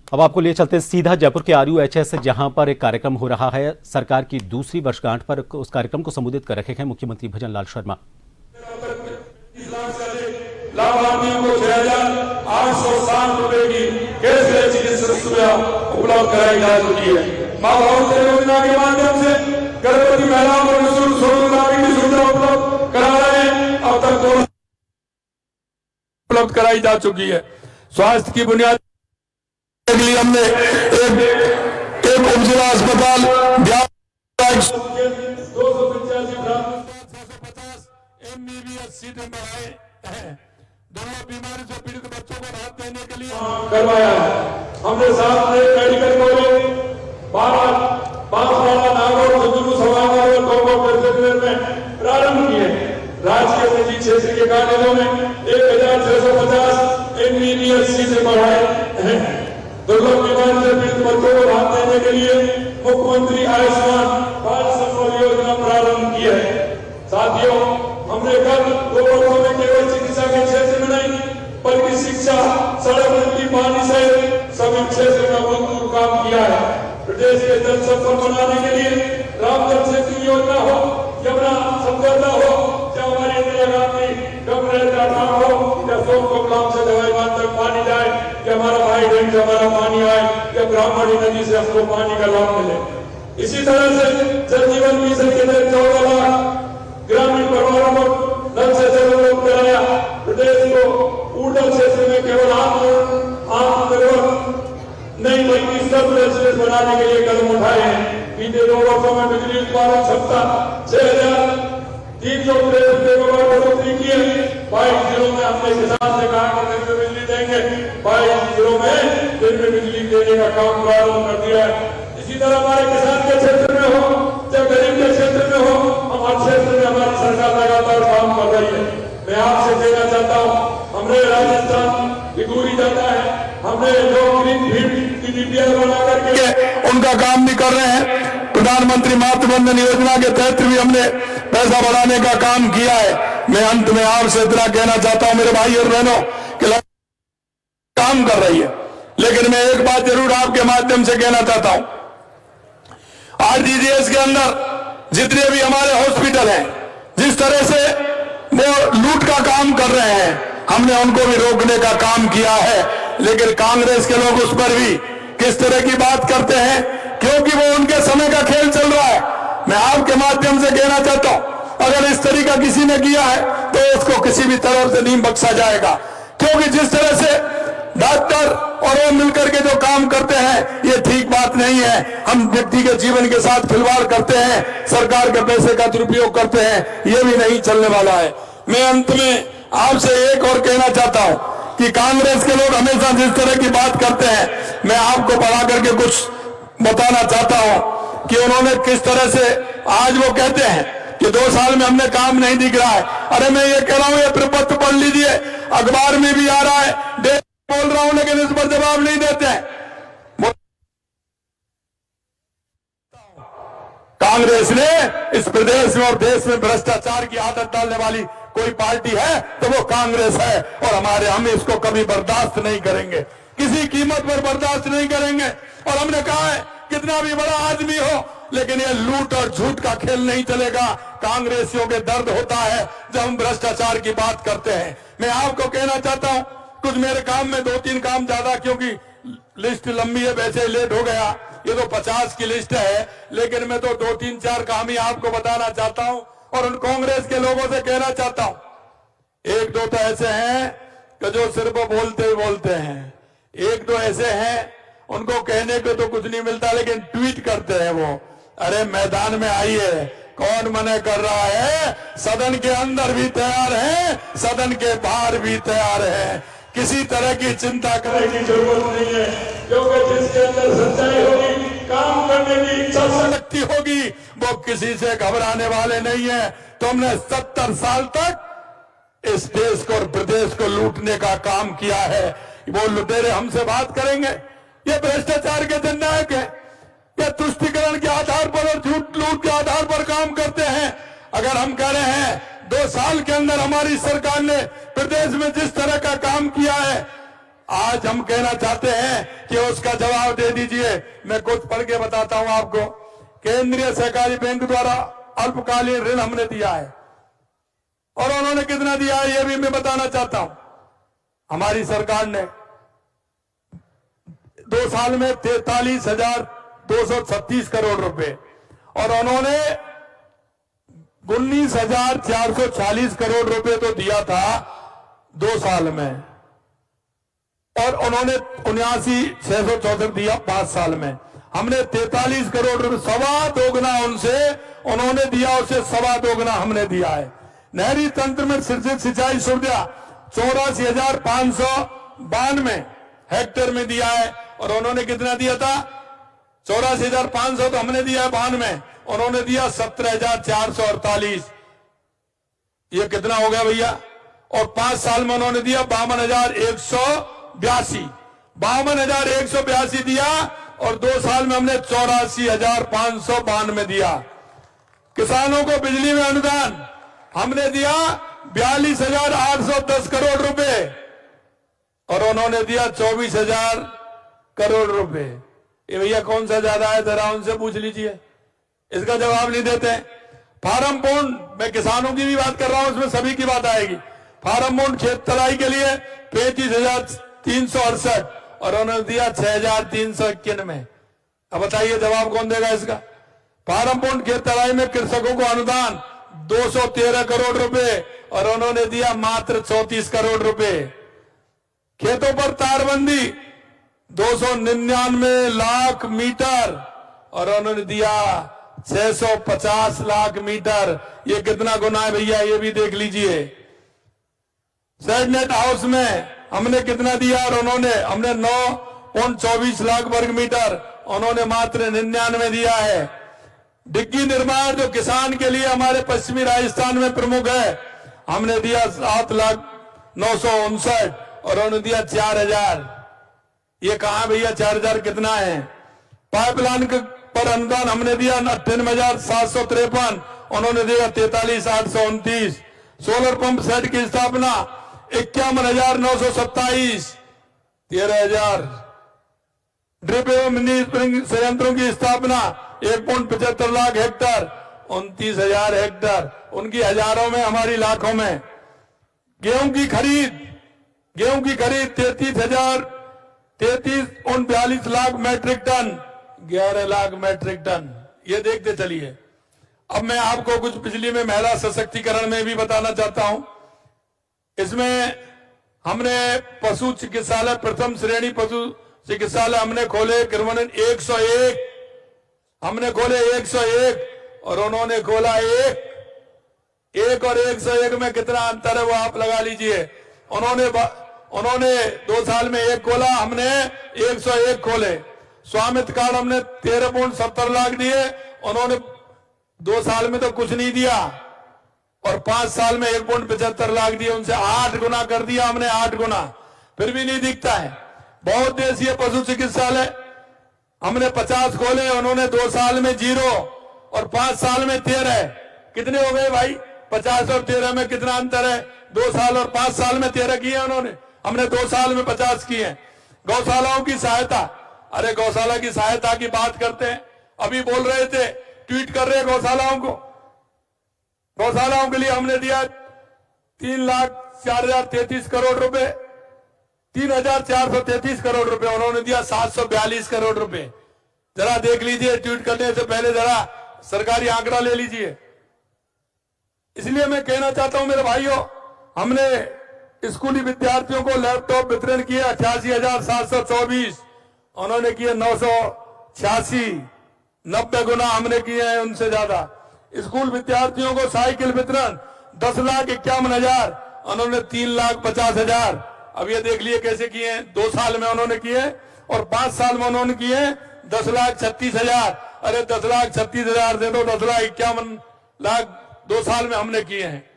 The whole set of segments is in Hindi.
अब आपको ले चलते हैं सीधा जयपुर के RUHS जहां पर एक कार्यक्रम हो रहा है। सरकार की दूसरी वर्षगांठ पर उस कार्यक्रम को संबोधित कर रहे हैं मुख्यमंत्री भजन लाल शर्मा। लाभार्थियों को 6,860 रुपए की कैशलेस चिकित्सा सुविधा उपलब्ध कराई जा चुकी है। मां भागवती योजना के माध्यम से गर्भवती महिलाओं को निःशुल्क सोनोग्राफी की सुविधा उपलब्ध करा रहे हैं। अब तक 2 उपलब्ध कराई जा चुकी है। स्वास्थ्य की बुनियाद के लिए हमने एक उपजिला अस्पताल 285 MBBS सीटें बढ़ाए हैं। दुर्लभ बीमारी से पीड़ित बच्चों को राहत देने के लिए करवाया है। हमने साथ में मेडिकल कॉलेज बांसवाड़ा नागौर झुंझुनू सभागार और टोंक में प्रारंभ किए। राजकीय निजी क्षेत्र के कॉलेजों में 1,650 MBBS सीटें बढ़ाए हैं। दुर्लभ बीमारी से पीड़ित बच्चों को राहत देने के लिए मुख्यमंत्री आयुष्मान भारत संबल योजना प्रारंभ की है। साथियों, हमने कल 2 वर्षों में केवल चिकित्सा के क्षेत्र में नहीं बल्कि शिक्षा, सड़क, बिजली, पानी सहित सभी क्षेत्र में भरपूर काम किया है। प्रदेश के जल संपदा बनाने के लिए रामजल सेतु योजना हो, यमुना समझौता हो, या हमारी इंदिरा गांधी गंगरेल का काम हो, या सोनकोकलाम से दवाई बांध तक पानी जाए, कि हमारा भाई डैम से हमारा पानी आए, या ब्राह्मणी नदी से हमको पानी का लाभ मिले। इसी तरह से जल जीवन मिशन के तहत 14 लाख ग्रामीण परिवारों को नल से जल उपलब्ध कराया। प्रदेश को ऊर्जा क्षेत्र में केवल आत्मनिर्भर नहीं बल्कि सर्वश्रेष्ठ बनाने के लिए कदम उठाए हैं। बीते 2 वर्षों में बिजली उत्पादन क्षमता 6,363 मेगावाट बढ़ोतरी की है। 22 जिलों में हमने किसान से कहा कि दिन में बिजली देंगे। 22 जिलों में दिन में बिजली देने का काम प्रारंभ कर दिया है। इसी तरह हमारे किसान के क्षेत्र में हो, चाहे गरीब के क्षेत्र में हो, हमारे क्षेत्र में हमारी सरकार लगातार काम कर रही है। मैं आपसे कहना चाहता हूँ, हमने राजस्थान की दूरी जाता है, हमने जो ग्रीन फील्ड की DPR बना करके उनका काम भी कर रहे हैं। प्रधानमंत्री मातृ वंदन योजना के तहत भी हमने पैसा बढ़ाने का काम किया है। मैं अंत में आपसे इतना कहना चाहता हूँ मेरे भाई और बहनों कि काम कर रही है, लेकिन मैं एक बात जरूर आपके माध्यम से कहना चाहता हूँ। RDDS के अंदर जितने भी हमारे हॉस्पिटल हैं, जिस तरह से वो लूट का काम कर रहे हैं, हमने उनको भी रोकने का काम किया है। लेकिन कांग्रेस के लोग उस पर भी किस तरह की बात करते हैं, क्योंकि वो उनके समय का खेल चल रहा है। मैं आपके माध्यम से कहना चाहता हूं, अगर इस तरीका किसी ने किया है तो उसको किसी भी तरह से नहीं बख्शा जाएगा, क्योंकि जिस तरह से डॉक्टर और वो मिलकर के जो काम करते हैं ये ठीक बात नहीं है। हम व्यक्ति के जीवन के साथ खिलवाड़ करते हैं, सरकार के पैसे का दुरुपयोग करते हैं, ये भी नहीं चलने वाला है। मैं अंत में आपसे एक और कहना चाहता हूं कि कांग्रेस के लोग हमेशा जिस तरह की बात करते हैं, मैं आपको पढ़ा करके कुछ बताना चाहता हूं कि उन्होंने किस तरह से आज वो कहते हैं कि 2 साल में हमने काम नहीं दिख रहा है। अरे मैं ये कह रहा हूं, ये प्रपत्र पढ़ लीजिए, अखबार में भी आ रहा है, बोल रहा हूं, लेकिन इस पर जवाब नहीं देते हैं। कांग्रेस ने इस प्रदेश में और देश में भ्रष्टाचार की आदत डालने वाली कोई पार्टी है तो वो कांग्रेस है, और हम इसको कभी बर्दाश्त नहीं करेंगे, किसी कीमत पर बर्दाश्त नहीं करेंगे। और हमने कहा है कितना भी बड़ा आदमी हो, लेकिन ये लूट और झूठ का खेल नहीं चलेगा। कांग्रेसियों के दर्द होता है जब हम भ्रष्टाचार की बात करते हैं। मैं आपको कहना चाहता हूं, कुछ मेरे काम में 2-3 काम ज्यादा, क्योंकि लिस्ट लंबी है, वैसे लेट हो गया। ये तो 50 की लिस्ट है, लेकिन मैं तो 2-3-4 काम ही आपको बताना चाहता हूं और उन कांग्रेस के लोगों से कहना चाहता हूं। 1-2 तो ऐसे हैं कि जो सिर्फ बोलते ही बोलते हैं, 1-2 ऐसे हैं उनको कहने को तो कुछ नहीं मिलता, लेकिन ट्वीट करते हैं वो। अरे मैदान में आइए, कौन मना कर रहा है? सदन के अंदर भी तैयार है, सदन के बाहर भी तैयार है। किसी तरह की चिंता करने की जरूरत नहीं है, क्योंकि जिसके अंदर सच्चाई होगी, काम करने की इच्छा शक्ति होगी, वो किसी से घबराने वाले नहीं है। तुमने 70 साल तक इस देश को और प्रदेश को लूटने का काम किया है। वो लुटेरे हमसे बात करेंगे, ये भ्रष्टाचार के जननायक है, ये तुष्टिकरण के आधार पर और झूठ लूट के आधार पर काम करते हैं। अगर हम कह रहे हैं 2 साल के अंदर हमारी सरकार ने प्रदेश में जिस तरह का काम किया है, आज हम कहना चाहते हैं कि उसका जवाब दे दीजिए। मैं कुछ पढ़ के बताता हूं आपको। केंद्रीय सहकारी बैंक द्वारा अल्पकालीन ऋण हमने दिया है, और उन्होंने कितना दिया है यह भी मैं बताना चाहता हूं। हमारी सरकार ने 2 साल में 43,236 करोड़ रुपए, और उन्होंने 19,440 करोड़ रुपए तो दिया था 2 साल में, और उन्होंने 79,664 दिया 5 साल में। हमने 43 करोड़ रुपए, सवा दोगुना उनसे उन्होंने दिया, उसे सवा दोगुना हमने दिया है। नहरी तंत्र में सृजित सिंचाई सुविधा 84,592 हेक्टेयर में दिया है, और उन्होंने कितना दिया था? 84,500 तो हमने दिया है 92, उन्होंने दिया 17,448। ये कितना हो गया भैया? और 5 साल में उन्होंने दिया 52,182, 52,182 दिया, और 2 साल में हमने 84,592 दिया। किसानों को बिजली में अनुदान हमने दिया 42,810 करोड़ रुपए, और उन्होंने दिया 24,000 करोड़ रुपए। ये भैया कौन सा ज्यादा है? जरा उनसे पूछ लीजिए, इसका जवाब नहीं देते। फार्म बॉन्ड, मैं किसानों की भी बात कर रहा हूं, उसमें सभी की बात आएगी। फार्म बॉन्ड खेत तलाई के लिए 35,368, और उन्होंने दिया 6,391। अब बताइए जवाब कौन देगा इसका? फार्म बॉन्ड खेत तलाई में कृषकों को अनुदान 213 करोड़ रुपए, और उन्होंने दिया मात्र 34 करोड़ रुपए। खेतों पर तारबंदी 299 लाख मीटर, और उन्होंने दिया 650 लाख मीटर। ये कितना गुना है भैया? ये भी देख लीजिए। सेडनेट हाउस में हमने कितना दिया, और हमने 9.24 लाख वर्ग मीटर, उन्होंने मात्र 99 दिया है। डिग्गी निर्माण जो किसान के लिए हमारे पश्चिमी राजस्थान में प्रमुख है, हमने दिया 7,959, और उन्होंने दिया 4,000। ये कहां भैया 4,000 कितना है? पाइपलाइन पर अनुदान हमने दिया 98,753, उन्होंने दिया 43,829। सोलर पंप सेट की स्थापना 51,927, 13,000। ड्रिप एवं मिनी स्प्रिंग संयंत्रों की स्थापना 1.75 लाख हेक्टर, 29,000 हेक्टर। उनकी हजारों में, हमारी लाखों में। गेहूं की खरीद 33.42 lakh metric ton, 11 lakh metric ton. ये देखते चलिए। अब मैं आपको कुछ बिजली में महिला सशक्तिकरण में भी बताना चाहता हूं। इसमें हमने पशु चिकित्सालय, प्रथम श्रेणी पशु चिकित्सालय हमने खोले क्रमशः 101, हमने खोले 101, और उन्होंने खोला एक और 101 में कितना अंतर है वो आप लगा लीजिए। उन्होंने 2 साल में 1 खोला, हमने 101 खोले। स्वामित्व कार्ड हमने 13.70 लाख दिए, उन्होंने 2 साल में तो कुछ नहीं दिया, और 5 साल में 1.75 लाख दिए। उनसे 8 गुना कर दिया हमने, 8 गुना, फिर भी नहीं दिखता है। बहुत देशीय पशु चिकित्सालय हमने 50 खोले, उन्होंने 2 साल में 0, और 5 साल में 13। कितने हो गए भाई? 50 और 13 में कितना अंतर है? 2 साल और 5 साल में 13 किए उन्होंने, हमने 2 साल में 50 किए। गौशालाओं की सहायता, अरे गौशाला की सहायता की बात करते हैं, अभी बोल रहे थे, ट्वीट कर रहे हैं गौशालाओं को। गौशालाओं के लिए हमने दिया 3,04,033 करोड़ रुपए, 3,433 करोड़ रुपए, उन्होंने दिया 742 करोड़ रुपए। जरा देख लीजिए, ट्वीट करने से पहले जरा सरकारी आंकड़ा ले लीजिए। इसलिए मैं कहना चाहता हूं मेरे भाइयों, हमने स्कूली विद्यार्थियों को लैपटॉप वितरण किए 88,724, उन्होंने किए 986, 90 गुना हमने किए हैं उनसे ज्यादा। स्कूल विद्यार्थियों को साइकिल वितरण 10,51,000, उन्होंने 3,50,000। अब ये देख लिए कैसे किए हैं, 2 साल में उन्होंने किए, और 5 साल में उन्होंने किए 10,36,000। अरे 10,36,000 दे दो, 10,51,000 2 साल में हमने किए हैं।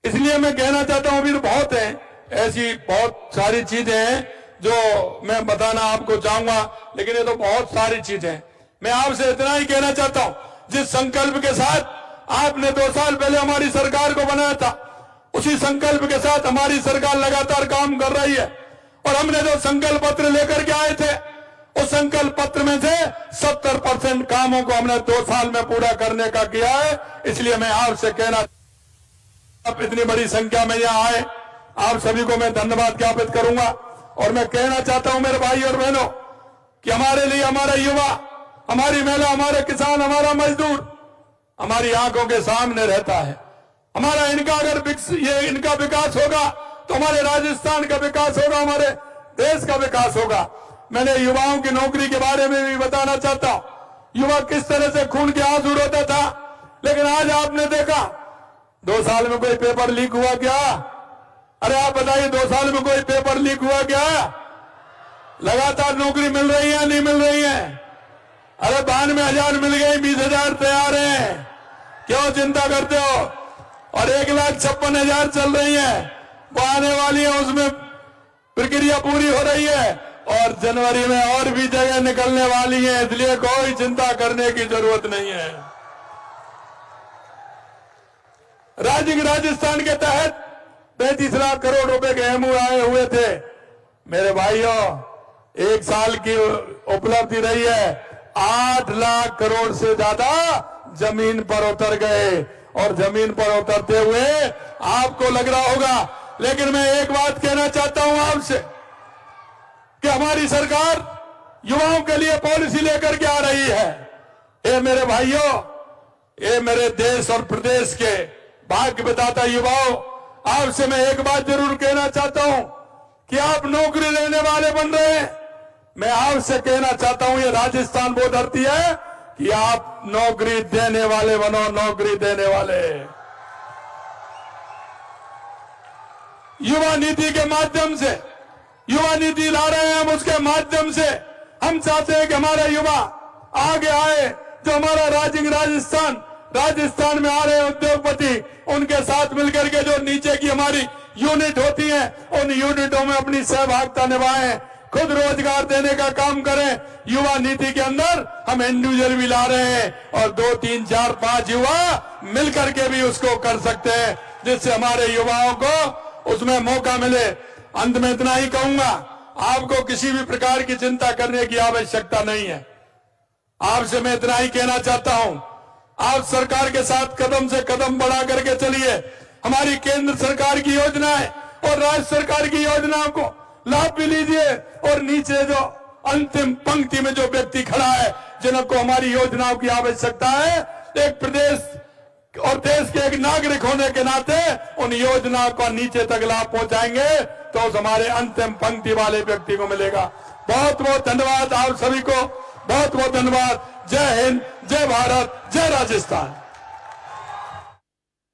इसलिए मैं कहना चाहता हूं, भी बहुत है, ऐसी बहुत सारी चीजें हैं जो मैं बताना आपको चाहूंगा, लेकिन ये तो बहुत सारी चीजें। मैं आपसे इतना ही कहना चाहता हूं, जिस संकल्प के साथ आपने 2 साल पहले हमारी सरकार को बनाया था, उसी संकल्प के साथ हमारी सरकार लगातार काम कर रही है। और हमने जो संकल्प पत्र लेकर के आए थे, उस संकल्प पत्र में से 70% कामों को हमने 2 साल में पूरा करने का किया है। इसलिए मैं आपसे कहना, आप इतनी बड़ी संख्या में यहां आए, आप सभी को मैं धन्यवाद ज्ञापित करूंगा। और मैं कहना चाहता हूं मेरे भाई और बहनों कि हमारे लिए हमारा युवा, हमारी महिला, हमारे किसान, हमारा मजदूर हमारी आंखों के सामने रहता है। हमारा इनका अगर ये इनका विकास होगा तो हमारे राजस्थान का विकास होगा, हमारे देश का विकास होगा। मैंने युवाओं की नौकरी के बारे में भी बताना चाहता हूं। युवा किस तरह से खून के आंसू रोता था, लेकिन आज आपने देखा 2 साल में कोई पेपर लीक हुआ क्या? अरे आप बताइए, 2 साल में कोई पेपर लीक हुआ क्या? लगातार नौकरी मिल रही है, नहीं मिल रही है? अरे 92,000 मिल गई, 20,000 तैयार हैं। क्यों चिंता करते हो? और 1,56,000 चल रही है, वो आने वाली है, उसमें प्रक्रिया पूरी हो रही है और जनवरी में और भी जगह निकलने वाली है। इसलिए कोई चिंता करने की जरूरत नहीं है। राजस्थान के तहत 35 लाख करोड़ रुपए के एमओयू आए हुए थे। मेरे भाइयों, 1 साल की उपलब्धि रही है, 8 लाख करोड़ से ज्यादा जमीन पर उतर गए। और जमीन पर उतरते हुए आपको लग रहा होगा, लेकिन मैं एक बात कहना चाहता हूं आपसे कि हमारी सरकार युवाओं के लिए पॉलिसी लेकर के आ रही है। ये मेरे भाइयों, ये मेरे देश और प्रदेश के भाग्य बताता युवाओं, आपसे मैं एक बात जरूर कहना चाहता हूं कि आप नौकरी लेने वाले बन रहे हैं। मैं आपसे कहना चाहता हूं, ये राजस्थान वो धरती है कि आप नौकरी देने वाले बनो, नौकरी देने वाले। युवा नीति के माध्यम से, युवा नीति ला रहे हैं हम, उसके माध्यम से हम चाहते हैं कि हमारा युवा आगे आए। जो हमारा राजस्थान में आ रहे उद्योगपति, उनके साथ मिलकर के जो नीचे की हमारी यूनिट होती है, उन यूनिटों में अपनी सहभागिता निभाएं, खुद रोजगार देने का काम करें। युवा नीति के अंदर हम इंडिविजुअल भी ला रहे हैं और 2, 3, 4, 5 युवा मिलकर के भी उसको कर सकते हैं, जिससे हमारे युवाओं को उसमें मौका मिले। अंत में इतना ही कहूंगा, आपको किसी भी प्रकार की चिंता करने की आवश्यकता नहीं है। आपसे मैं इतना ही कहना चाहता हूं, आप सरकार के साथ कदम से कदम बढ़ा करके चलिए। हमारी केंद्र सरकार की योजनाएं और राज्य सरकार की योजनाओं को लाभ भी लीजिए। और नीचे जो अंतिम पंक्ति में जो व्यक्ति खड़ा है, जिनको हमारी योजनाओं की आवश्यकता है, एक प्रदेश और देश के एक नागरिक होने के नाते उन योजनाओं को नीचे तक लाभ पहुंचाएंगे तो उस हमारे अंतिम पंक्ति वाले व्यक्ति को मिलेगा। बहुत बहुत धन्यवाद आप सभी को, बहुत बहुत धन्यवाद। जय हिंद, जय भारत, जय राजस्थान।